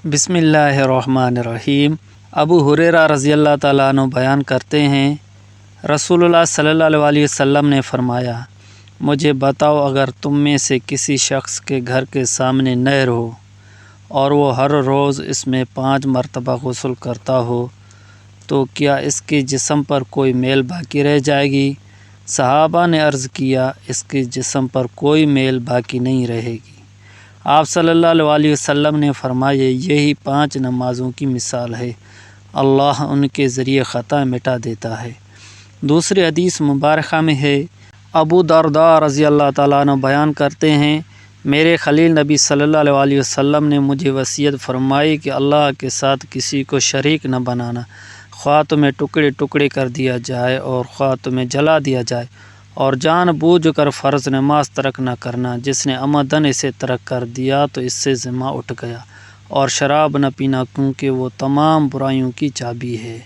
بسم اللہ الرحمن الرحیم۔ ابو ہریرہ رضی اللہ تعالیٰ عنہ بیان کرتے ہیں، رسول اللہ صلی اللہ علیہ وسلم نے فرمایا، مجھے بتاؤ اگر تم میں سے کسی شخص کے گھر کے سامنے نہر ہو اور وہ ہر روز اس میں 5 مرتبہ غسل کرتا ہو تو کیا اس کے جسم پر کوئی میل باقی رہ جائے گی؟ صحابہ نے عرض کیا، اس کے جسم پر کوئی میل باقی نہیں رہے گی۔ آپ صلی اللہ علیہ وسلم نے فرمایا، یہی 5 نمازوں کی مثال ہے، اللہ ان کے ذریعے خطا مٹا دیتا ہے۔ دوسری حدیث مبارکہ میں ہے، ابو درداء رضی اللہ تعالیٰ عنہ بیان کرتے ہیں، میرے خلیل نبی صلی اللہ علیہ وسلم نے مجھے وصیت فرمائی کہ اللہ کے ساتھ کسی کو شریک نہ بنانا، خواہ تمہیں ٹکڑے ٹکڑے کر دیا جائے اور خواہ تمہیں جلا دیا جائے، اور جان بوجھ کر فرض نماز ترک نہ کرنا، جس نے عمدن اسے ترک کر دیا تو اس سے ذمہ اٹھ گیا، اور شراب نہ پینا کیونکہ وہ تمام برائیوں کی چابی ہے۔